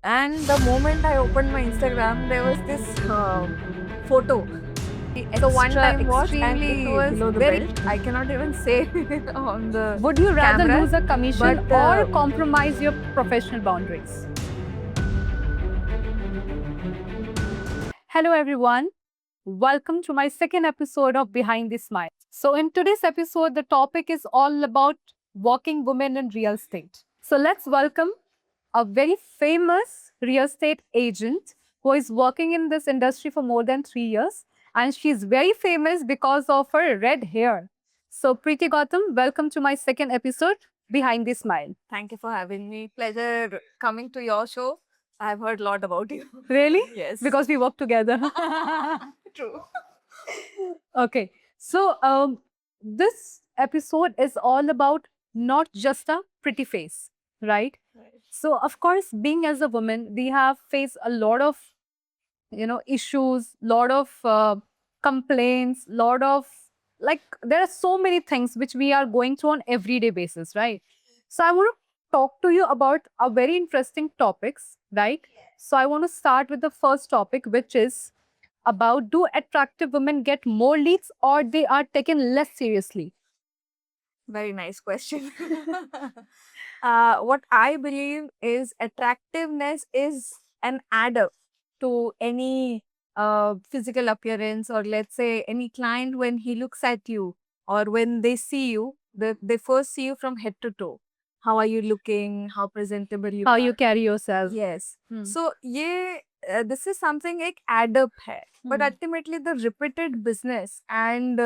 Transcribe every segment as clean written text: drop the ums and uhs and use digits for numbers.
And the moment I opened my Instagram, there was this photo. So one time was, and it was below the very, belt. I cannot even say on the Would you rather camera, lose a commission but, or compromise your professional boundaries? Hello, everyone. Welcome to my second episode of Behind the Smile. So, in today's episode, the topic is all about working women in real estate. So, let's welcome a very famous real estate agent who is working in this industry for more than 3 years. And she's very famous because of her red hair. So, Preeti Gautam, welcome to my second episode, Behind the Smile. thank you for having me. Pleasure coming to your show. I've heard a lot about you. Really? Yes. Because we work together. True. Okay. So, this episode is all about not just a pretty face, right? So, of course, being as a woman, we have faced a lot of, issues, lot of complaints, lot of like there are so many things which we are going through on everyday basis, right? So, I want to talk to you about a very interesting topics, right? So, I want to start with the first topic, which is about do attractive women get more leads or they are taken less seriously? Very nice question. What I believe is attractiveness is an adder to any physical appearance, or let's say any client when he looks at you or when they see you, they first see you from head to toe. How are you looking? How presentable you How are? you carry yourself? Yes. Hmm. So this is something एक add up है. But Hmm. ultimately the repeated business and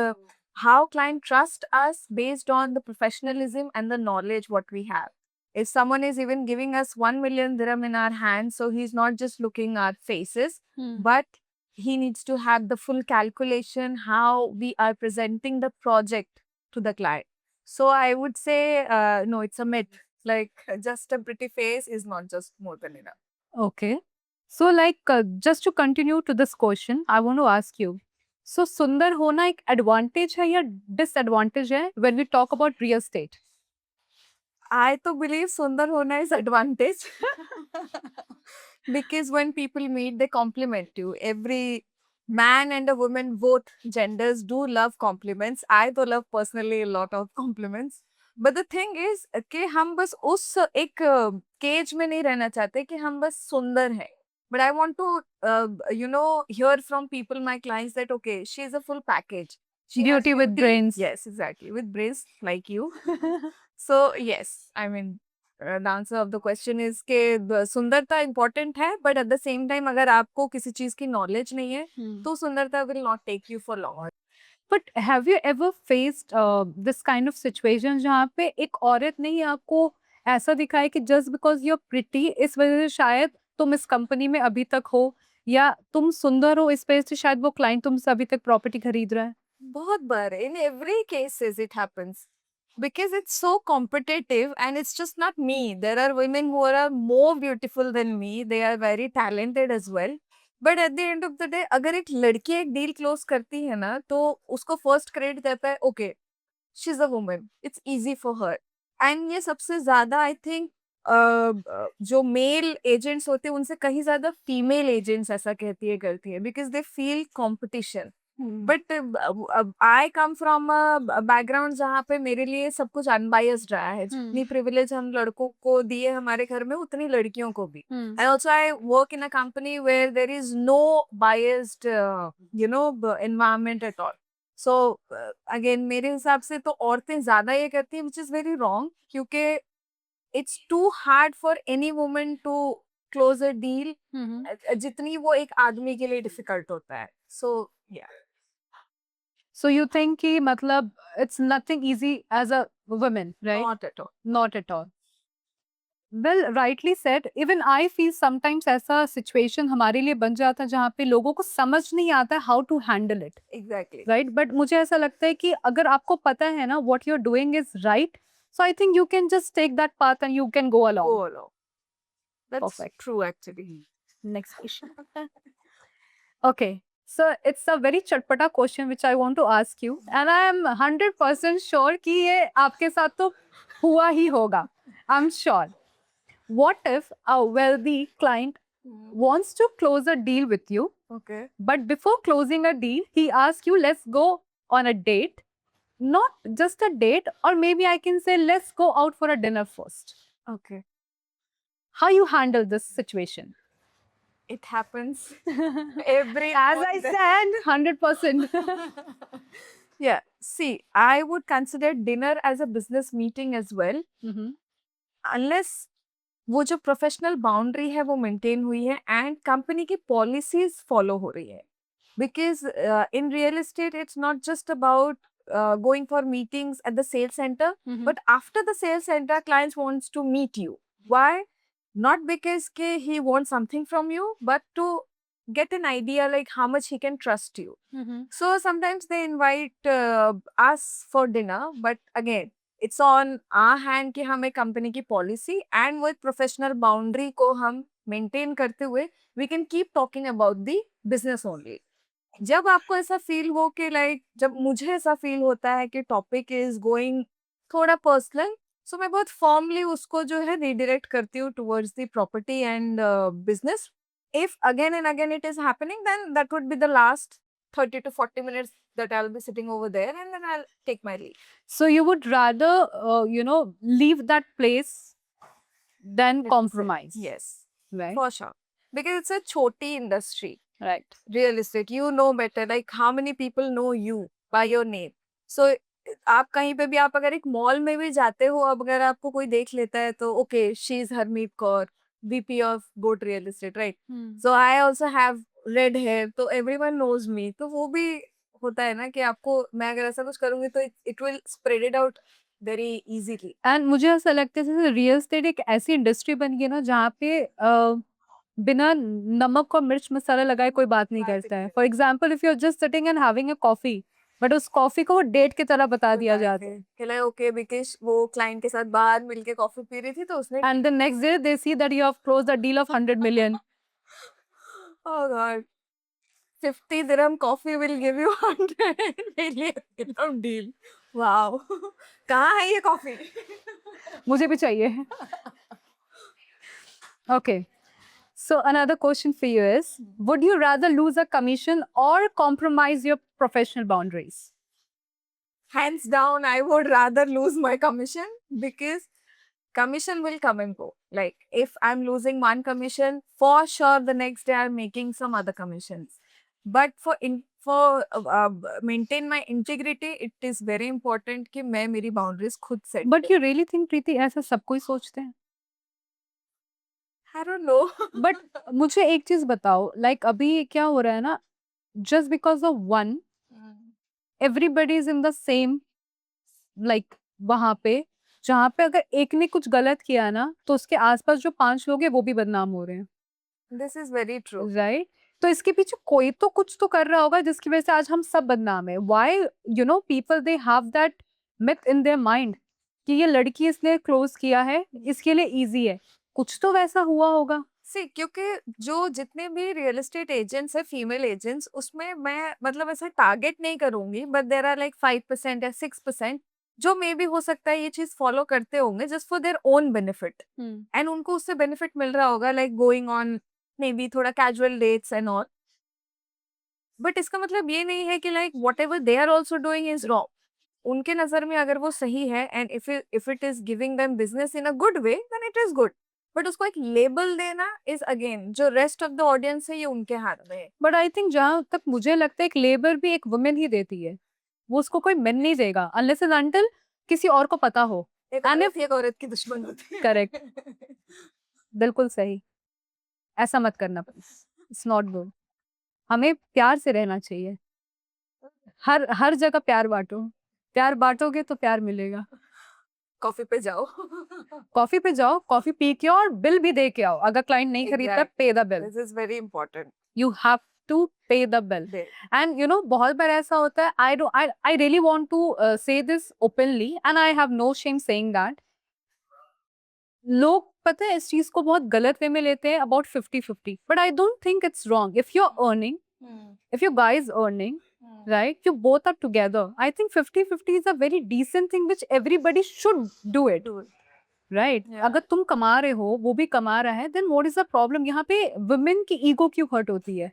how client trust us based on the professionalism and the knowledge what we have. If someone is even giving us 1 million dirham in our hands, so he's not just looking our faces, Hmm. but he needs to have the full calculation how we are presenting the project to the client. So I would say, no, it's a myth. Like just a pretty face is not just more than enough. Okay. So, like, just to continue to this question, I want to ask you. So, सुंदर होना एक advantage है या disadvantage है when we talk about real estate? I to believe Sundar Hona is advantage because when people meet, they compliment you. Every man and a woman, both genders, do love compliments. I to love personally a lot of compliments. But the thing is कि हम बस उस एक cage में नहीं रहना चाहते कि हम बस सुंदर हैं. But I want to, hear from people, my clients, that okay, she is a full package. She has Beauty with brains. Yes, exactly, with brains like you. So yes, I mean, the answer of the question is कि सुंदरता important है, but at the same time अगर आपको किसी चीज की knowledge नहीं है, तो सुंदरता will not take you for long. But have you ever faced this kind of situation जहाँ पे एक औरत ने ही आपको ऐसा दिखाया कि just because you're pretty इस वजह से शायद तुम इस कंपनी में अभी तक हो या तुम सुंदर हो इस वजह से शायद वो क्लाइंट तुमसे अभी तक प्रॉपर्टी खरीद रहा है? बहुत बार in every cases it happens because it's so competitive and it's just not me. There are women who are more beautiful than me. They are very talented as well. But at the end of the day, अगर एक लड़की एक deal close करती है ना, तो उसको first credit देता है okay, she is a woman, it's easy for her. And ये सबसे ज्यादा आई थिंक जो मेल एजेंट्स होते हैं उनसे कहीं ज्यादा फीमेल एजेंट्स ऐसा कहती है करती है because they feel competition. But I come from a background जहाँ पे मेरे लिए सब कुछ अनबायस्ड रहा है. जितनी प्रिविलेज हम लड़कों को दिए हमारे घर में उतनी लड़कियों को भी. And also I work in a company where there is no biased, environment at all. So again मेरे हिसाब से तो औरतें ज्यादा ये करती हैं, which is very wrong, क्योंकि it's too hard for any woman to close a deal जितनी वो एक आदमी के लिए डिफिकल्ट होता है. So yeah. So you think कि मतलब it's nothing easy as a woman, right? Not at all. Not at all. Well, rightly said. Even I feel sometimes ऐसा situation हमारे लिए बन जाता है जहाँ पे लोगों को समझ नहीं आता है how to handle it, Exactly. right? But मुझे ऐसा लगता है कि अगर आपको पता है ना what you're doing is right, so I think you can just take that path and you can go along. Go along. That's Perfect. true actually. Next question. Okay. So it's a very चटपटा question which I want to ask you, and I am 100% sure कि ये आपके साथ तो हुआ ही होगा. I'm sure. what if a wealthy client wants to close a deal with you, Okay. but before closing a deal, he asks you, let's go on a date. Not just a date, or maybe I can say, let's go out for a dinner first. Okay. How you handle this situation? It happens every As now I and then. said, 100%. Yeah. See, I would consider dinner as a business meeting as well, Mhm. unless वो जो professional boundary है वो maintain हुई है and company की policies follow हो रही है because in real estate it's not just about going for meetings at the sales center, Mhm. but after the sales center clients wants to meet you. Why? Not because he wants something from you, but to get an idea like how much he can trust you. Mhm. So sometimes they invite us for dinner, but again it's on our hand कि हम एक company की policy and वो professional boundary को हम maintain करते हुए we can keep talking about the business only. जब आपको ऐसा फील हो कि लाइक जब मुझे ऐसा फील होता है कि टॉपिक इज गोइंग थोड़ा पर्सनल, सो मैं बहुत फॉर्मली उसको जो है रिडायरेक्ट करती हूँ towards the property and business. If again and again it is happening, then that would be the last 30 to 40 minutes that I'll be sitting over there and then I'll take my leave. So you would rather, leave that place than That's it. compromise. Yes, Right. for sure. Because it's a choti industry, Right. real estate. You know better, like how many people know you by your name. So आप कहीं पे भी आप अगर एक mall में भी जाते हो, अब अगर आपको कोई देख लेता है तो okay she is Harmeet Kaur, VP of goat real estate, right? So I also have red hair, तो एवरीवन नोज मी. तो वो भी होता है ना कि आपको मैं अगर ऐसा कुछ करूंगी तो it will spread it out very easily. And मुझे ऐसा लगता है जैसे रियल एस्टेट एक ऐसी इंडस्ट्री बन गई है ना जहाँ पे बिना नमक और मिर्च मसाला लगाए कोई बात नहीं करता है. For example, if you are just sitting and having a coffee, but उस कॉफी को वो डेट की तरह बता दिया जाता है. कहला ओके बिकॉज वो क्लाइंट के साथ बाहर मिलके कॉफी पी रही थी तो उसने and the next day they see that you have closed a deal of 100 million. oh god, 50 dirham coffee will give you 100 million dirham deal. Wow. कहाँ है ये कॉफी? मुझे भी चाहिए. Okay. So another question for you is, would you rather lose a commission or compromise your professional boundaries? Hands down, I would rather lose my commission because commission will come and go. Like if I'm losing one commission, for sure the next day I'm making some other commissions. But for maintain my integrity, it is very important कि मैं मेरी boundaries खुद set. But you really think, प्रीति, ऐसा सब कोई सोचते हैं? I don't know. But मुझे एक चीज बताओ, like अभी क्या हो रहा है ना, just because of one, everybody is in the same, like वहाँ पे जहाँ पे अगर एक ने कुछ गलत किया ना तो उसके आसपास जो 5 लोग हैं वो भी बदनाम हो रहे हैं. This is very true. Right. तो इसके पीछे कोई तो कुछ तो कर रहा होगा जिसकी वजह से आज हम सब बदनाम है. Why people they have that myth in their mind कि ये लड़की इसने क्लोज किया है, इसके लिए इजी है. कुछ तो वैसा हुआ होगा. सी क्योंकि जो जितने भी रियल एस्टेट एजेंट्स है फीमेल एजेंट्स, उसमें मैं मतलब ऐसा टारगेट नहीं करूंगी, बट देर आर लाइक 5% या 6% जो मे भी हो सकता है ये चीज फॉलो करते होंगे just for their own benefit and उनको उससे बेनिफिट मिल रहा होगा like going on maybe थोड़ा casual dates and all. But इसका मतलब ये नहीं है कि like what they are also doing is wrong. उनके नजर में अगर वो सही है and if it is giving them business in a good way then it is good. But उसको एक लेबल देना इज अगेन जो रेस्ट ऑफ द ऑडियंस है ये उनके हाथ में है. बट आई थिंक जहां तक मुझे लगता है एक लेबर भी एक वुमेन ही देती है. वो उसको कोई मेन नहीं देगा अनलेस एंड अनटिल किसी और को पता हो. एक And औरत ही एक औरत की दुश्मन होती है. करेक्ट. बिल्कुल सही. ऐसा मत करना प्लीज. It's not good. हमें प्यार से रहना चाहिए. हर हर जगह प्यार बांटो. प्यार बांटोगे तो प्यार मिलेगा. कॉफी पे जाओ. कॉफी पे जाओ, कॉफी पी के आओ और बिल भी दे के आओ. अगर क्लाइंट नहीं खरीदता, pay the bill. This is very important. You have to pay the bill. And बहुत बार ऐसा होता है, I really want to say this openly and I have no shame saying that. लोग पता है इस चीज को बहुत गलत वे में लेते हैं about 50-50, but I don't think it's wrong. If you are earning, if you guys earning, right, you both are together, I think 50-50 is a very decent thing which everybody should do it. Right Yeah. अगर तुम कमा रहे हो वो भी कमा रहा है then what is the problem यहाँ पे वुमेन की ईगो क्यों हर्ट होती है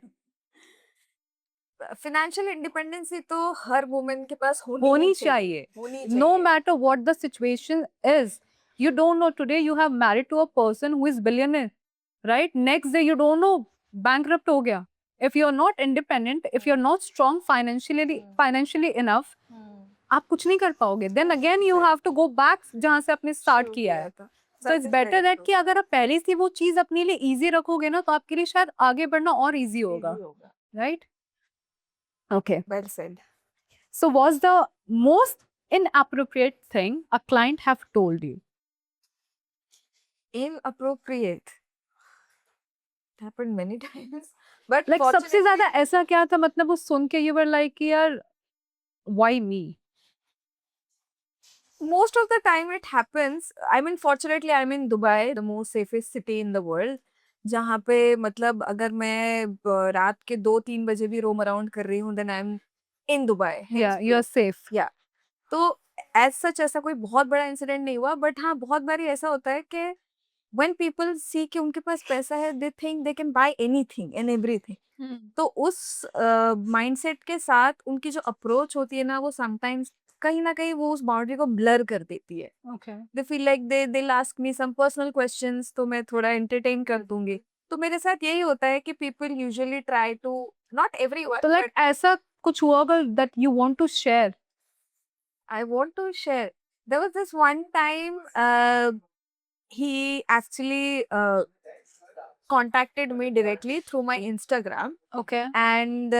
फाइनेंशियल इंडिपेंडेंसी तो हर वुमेन के पास होनी होनी चाहिए होनी no चाहिए matter what the situation is you don't know today you have married to a person who is billionaire right next day you don't know bankrupt हो गया if you're not independent if you're not strong financially enough आप कुछ नहीं कर पाओगे then again you have to go back जहाँ से आपने स्टार्ट शुरू किया है था सो इट्स बेटर दैट कि अगर आप पहले से वो चीज अपने लिए इजी रखोगे ना तो आपके लिए शायद आगे बढ़ना और इजी होगा right okay well said so what's the most inappropriate thing a client have told you inappropriate it happened many times but like सबसे fortunately ज्यादा ऐसा क्या था मतलब वो सुन के you were like कि यार why me most of the time it happens I mean fortunately I'm in Dubai the most safest city in the world जहाँ पे मतलब अगर मैं रात के 2-3 बजे भी रोम अराउंड कर रही हूँ then I'm in Dubai yeah you're safe या तो एज सच ऐसा कोई बहुत बड़ा इंसिडेंट नहीं हुआ बट हाँ बहुत बारी ऐसा होता है कि व्हेन पीपल सी कि उनके पास पैसा है they think they can buy anything and everything तो उस माइंडसेट के साथ उनकी जो अप्रोच होती है ना वो समटाइम्स कहीं ना कहीं वो उस बाउंड्री को ब्लर कर देती है okay they feel like they ask me some personal questions तो मैं थोड़ा एंटरटेन कर दूंगी तो मेरे साथ यही होता है कि people usually try to not everyone तो like ऐसा कुछ हुआ होगा that you want to share I want to share. There was this one time he actually contacted me directly through my Instagram okay and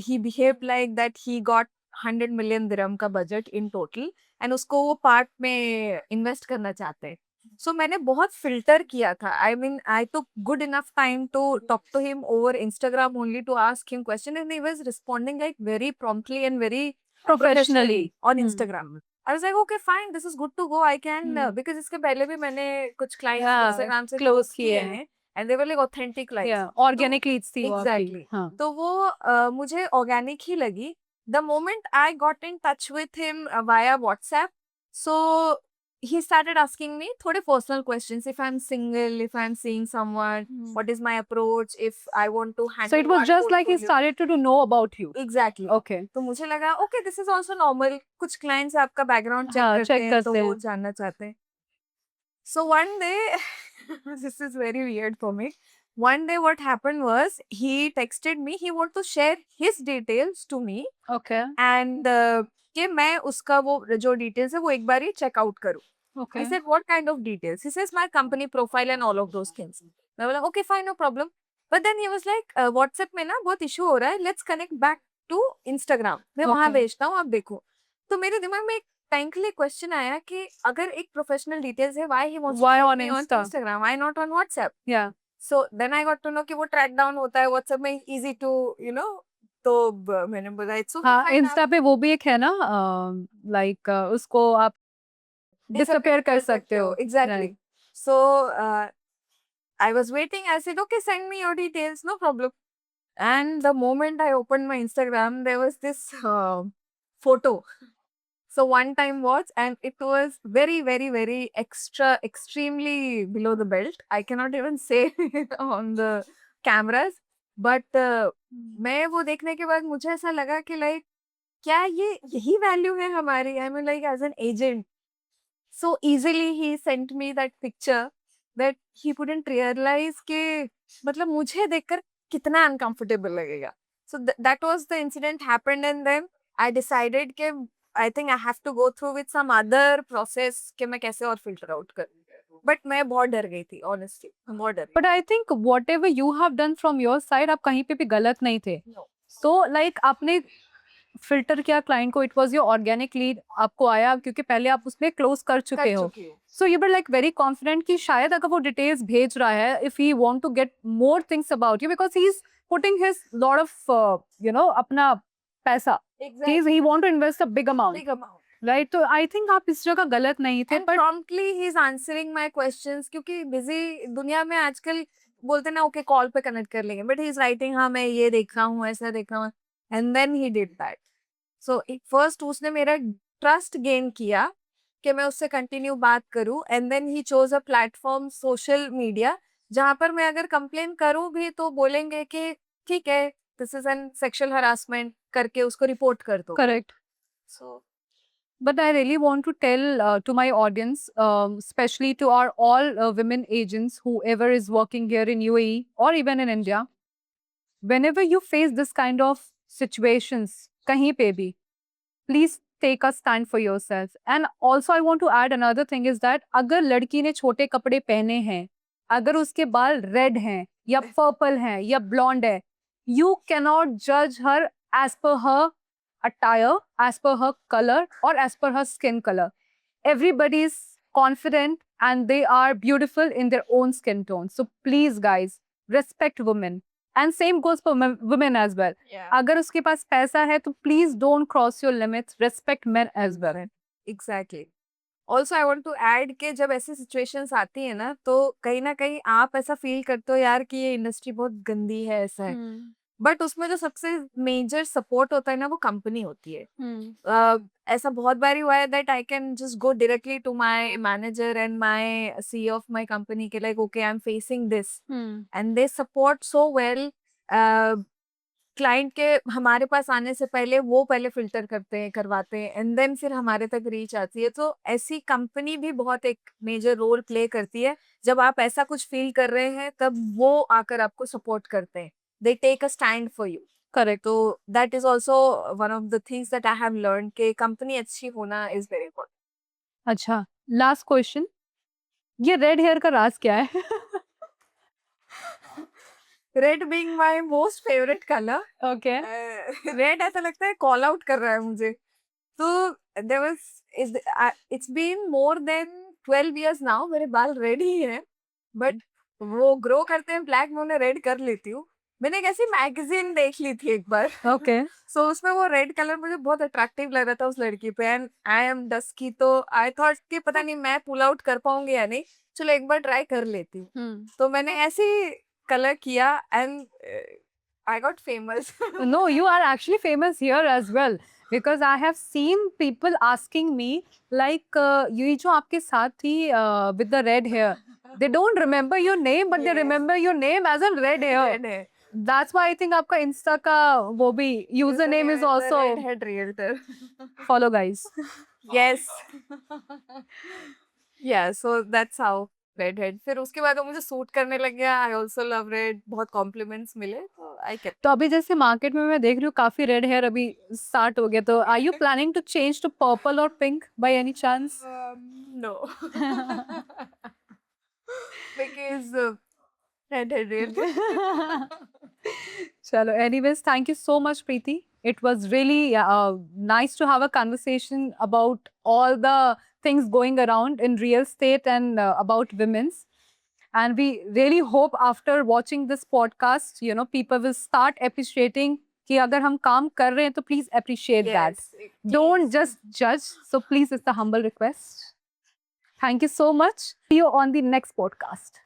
he behaved like that he got 100 million dirham का budget in total and उसको वो part में invest करना चाहते हैं. So मैंने बहुत filter किया था. I mean I took good enough time to talk to him over Instagram only to ask him question and he was responding like very promptly and very professionally on Instagram. I was like, okay, fine, this is good to go. I can because इसके पहले भी मैंने कुछ clients Yeah, Instagram से close close किए किए हैं and they were like authentic clients. yeah organic leads थी वो आपकी Exactly. हाँ तो वो मुझे organic ही लगी. The moment I got in touch with him via WhatsApp, so he started asking me थोड़े personal questions. If I'm single, if I'm seeing someone, what is my approach? If I want to handle so it was one just like he portfolio. started to know about you Exactly. okay तो मुझे लगा okay this is also normal कुछ clients आपका background check हाँ करते check हैं तो करते वो हैं जानना चाहते हैं so one day this is very weird for me one day what happened was he texted me he want to share his details to me okay and कि मैं उसका वो जो details है वो एक बार ही check out करूँ I okay said what kind of details he says my company profile and all of those things मैं बोला okay fine no problem but then he was like WhatsApp में ना बहुत issue हो रहा है let's connect back to Instagram मैं वहाँ Okay. भेजता हूँ आप देखो तो मेरे दिमाग में एक टाइम के लिए क्वेश्चन आया कि अगर एक प्रोफेशनल डिटेल्स है why he wants Why to on me on Insta? Instagram why not on WhatsApp Yeah. so then I got to know कि वो track down होता है WhatsApp में easy to you know तो मैंने बोला it's okay हाँ fine इंस्टा पे वो भी एक है ना लाइक उसको आप डिसअपियर कर सकते हो exactly Right. so I was waiting I said okay send me your details no problem and the moment I opened my Instagram there was this photo so one time was and it was very extremely below the belt I cannot even say it on the cameras but मैं वो देखने के बाद मुझे ऐसा लगा कि like क्या ये यही वैल्यू है हमारी I mean like as an agent so easily he sent me that picture that he couldn't realize कि मतलब मुझे देखकर कितना uncomfortable लगेगा so that was the incident happened and then I decided कि I think I have to go through with some other process कि मैं कैसे और filter out करूँ but मैं बहुत डर गई थी honestly मैं बहुत डर but I think what ever you have done from your side आप कहीं पे भी गलत नहीं थे गई no. सो लाइक आपने फिल्टर किया क्लाइंट को it was your organic lead आपको आया क्योंकि पहले आप उसमें क्लोज कर चुके हो चुकी हूँ so you were like very confident कि शायद अगर वो डिटेल्स भेज रहा है if he want to get more things about you because he is putting his lot of you know अपना पैसा exactly he want to invest a big amount big amount right तो आई थिंक आप इस जगह गलत नहीं थे and but promptly he's answering my questions क्योंकि बिजी दुनिया में आजकल बोलते ना ओके कॉल पे कनेक्ट कर लेंगे बट ही इज राइटिंग हाँ मैं ये देख रहा हूँ ऐसा देख रहा हूँ and then he did that so first उसने मेरा ट्रस्ट गेन किया कि मैं उससे कंटिन्यू बात करूं, and then he chose a platform social media जहां पर मैं अगर कंप्लेन करूं भी तो बोलेंगे कि ठीक है, this is an sexual harassment, करके उसको रिपोर्ट कर दो. Correct. So But I really want to tell to my audience, especially to our all women agents, whoever is working here in UAE or even in India, whenever you face this kind of situations, kahin pe bhi, please take a stand for yourself. And also, I want to add another thing is that अगर लड़की ने छोटे कपड़े पहने हैं, अगर उसके बाल red हैं या purple हैं या blonde है, you cannot judge her as per her attire, as per her color or as per her skin color. Everybody is confident and they are beautiful in their own skin tone. So please guys, respect women. And same goes for women as well. अगर उसके पास पैसा है तो please don't cross your limits. Respect men as well. Exactly. Also I want to add कि जब ऐसी situations आती है ना, तो कहीं ना कहीं आप ऐसा फील करते हो यार कि ये इंडस्ट्री बहुत गंदी है, ऐसा है. बट उसमें जो सबसे मेजर सपोर्ट होता है ना, वो कंपनी होती है. ऐसा बहुत बार हुआ है that I can just go directly to my manager and my CEO of my company के like okay I am facing this, and they support so well. Client के हमारे पास आने से पहले वो पहले फिल्टर करते हैं, करवाते हैं, एंड देन फिर हमारे तक रीच आती है. तो ऐसी कंपनी भी बहुत एक मेजर रोल प्ले करती है. जब आप ऐसा कुछ फील कर रहे हैं तब वो आकर आपको सपोर्ट करते हैं. They take a stand for you. Correct. तो that is also one of the things that I have learn कि कंपनी अच्छी होना इज वेरी इंपॉर्टेंट. अच्छा, last question. ये red hair का राज क्या है? Red being my most favourite colour. Okay. Red ऐसा लगता है कॉल आउट कर रहा है मुझे. तो there was it's been more than 12 years now मेरे बाल रेड ही हैं, बट वो ग्रो करते हैं ब्लैक, मैं उन्हें रेड कर लेती हूँ. मैंने एक ऐसी मैगजीन देख ली थी एक बार. Okay. सो उसमें वो रेड कलर मुझे बहुत अट्रैक्टिव लग रहा था उस लड़की पे, एंड आई एम डस्की, तो आई थॉट कि पता नहीं मैं पुल आउट कर पाऊंगी या नहीं, चलो एक बार ट्राई कर लेती हूँ. तो मैंने ऐसे कलर किया and I got famous. No, you are actually famous here as well because I have seen people asking me like ये जो आपके साथ थी with the red hair, they don't remember your name but they Yes. remember your name as a red hair. That's why I think आपका Insta का वो भी username is also redhead realtor. follow guys. Yes. Yeah, so that's how redhead. फिर उसके बाद वो मुझे suit करने लग गया. I also love red. बहुत कॉम्प्लीमेंट्स मिले तो I kept. तो अभी जैसे मार्केट में मैं देख रही हूँ काफी रेड हेयर अभी स्टार्ट हो गया, तो are you planning to change to purple or pink by any chance? No. Because redhead realtor. Chalo, anyways, thank you so much, Preeti. It was really nice to have a conversation about all the things going around in real estate and about women's. And we really hope after watching this podcast, you know, people will start appreciating कि अगर हम काम कर रहे हैं तो please appreciate that. Yes. Don't just judge. So please, it's a humble request. Thank you so much. See you on the next podcast.